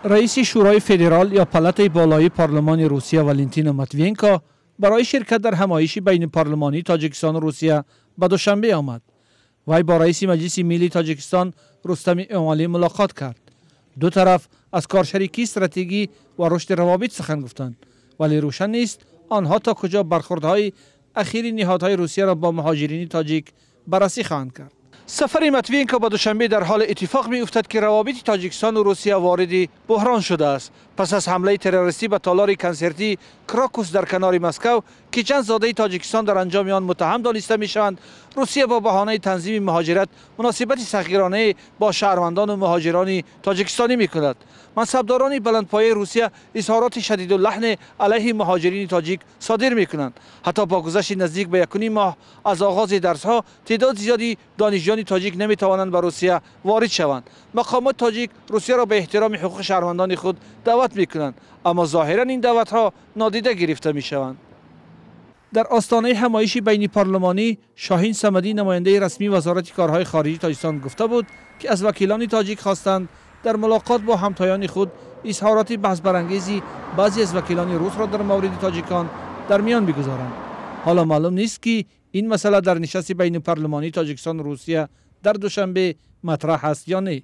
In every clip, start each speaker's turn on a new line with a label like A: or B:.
A: رئیس شورای فدرال یا پالاتای بالای پارلمان روسیه والنتینا ماتوینکا برای شرکت در همایش بین پارلمانی تاجیکستان و روسیه به دوشنبه آمد. وی با رئیس مجلس ملی تاجیکستان رستم امالی ملاقات کرد. دو طرف از کارشریکی استراتژی و رشد روابط سخن گفتند، ولی روشن نیست آنها تا کجا برخوردهای اخیر نهادهای روسیه را با مهاجرین تاجیک بررسی خواهند کرد. سفر ماتوینکا با دوشنبه در حال اتفاق می افتد که روابط تاجیکستان و روسیه وارد بحران شده است پس از حمله تروریستی به تالار کنسرتی کراکوس در کنار مسکو که چند زاده تاجیکستان در انجام آن متهم دانسته می شوند. روسیه با بهانه تنظیم مهاجرت مناسبت سخیرانه با شهروندان و مهاجران تاجیکستانی می کند. منصبداران بلندپایه روسیه اظهارات شدید اللحن علیه مهاجرین تاجیک صادر می کنند. حتی با گذشت نزدیک به 1.5 ماه از آغاز درس‌ها تعداد زیادی دانشجویان تاجیک نمی توانند به روسیه وارد شوند. مقامات تاجیک روسیه را به احترام حقوق شهروندان خود دعوت می کنند، اما ظاهرا این دعوت‌ها نادیده گرفته می شوند. در آستانه همایش بین پارلمانی شاهین صمدی نماینده رسمی وزارت کارهای خارجی تاجیکستان گفته بود که از وکیلان تاجیک خواستند در ملاقات با همتایان خود اظهارات بحث برانگیزی بعضی از وکیلان روس را در مورد تاجیکان در میان بگذارند. حالا معلوم نیست که این مسئله در نشست بین پارلمانی تاجیکستان و روسیه در دوشنبه مطرح است یا نه.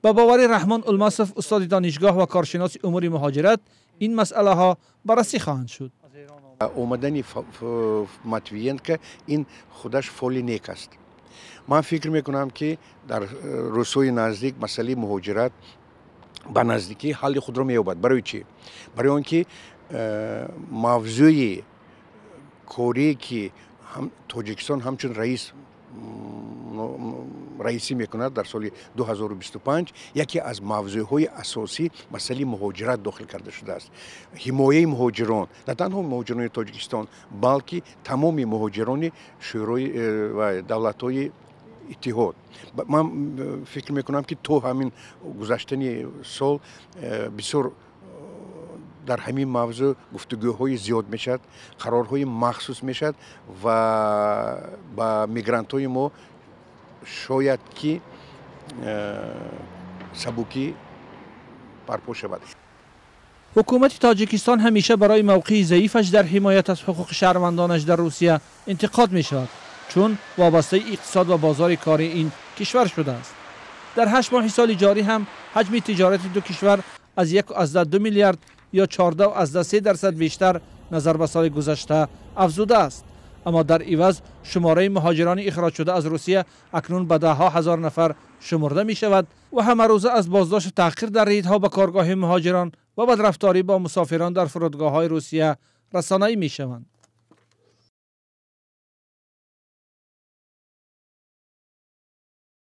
A: با باور رحمان الماصف استاد دانشگاه و کارشناس امور مهاجرت این مسئله ها بررسی خواهند شد.
B: اومدن ماتوینکا این خودش فولی نیک است. من فکر میکنم که در روسیه نزدیک مسئله مهاجرت به نزدیکی حل خود را مییابد. برای چی؟ برای آنکه موضوع کاری که تاجیکستان همچون رئیسی میکند در سال 2025 یکی از موضوعهای اساسی مسئله مهاجرت داخل کرده شده است. حمایه مهاجران، نه تنها مهاجران تاجیکستان بلکه تمام مهاجران شورای و دولت‌های اتحاد. من فکر میکنم که تو همین گذشتن سال بسیار در همین موضوع گفتگوهای زیاد میشد، قرارهای مخصوص میشد و با میگرانت‌های ما شاید که سبکی برپا شود.
A: حکومت تاجیکستان همیشه برای موقع ضعیفش در حمایت از حقوق شهروندانش در روسیه انتقاد می شود، چون وابسته اقتصاد و بازار کار این کشور شده است. در 8 ماه سال جاری هم حجم تجارت دو کشور از 1.2 میلیارد یا 14.3% بیشتر نظر به سال گذشته افزوده است. اما در عوض شماره مهاجران اخراج شده از روسیه اکنون به 10,000 نفر شمرده می شود و همه روزه از بازداشت و تأخیر در ریدها به کارگاه مهاجران و بدرفتاری با مسافران در فرودگاه‌های روسیه رسانه‌ای می شوند.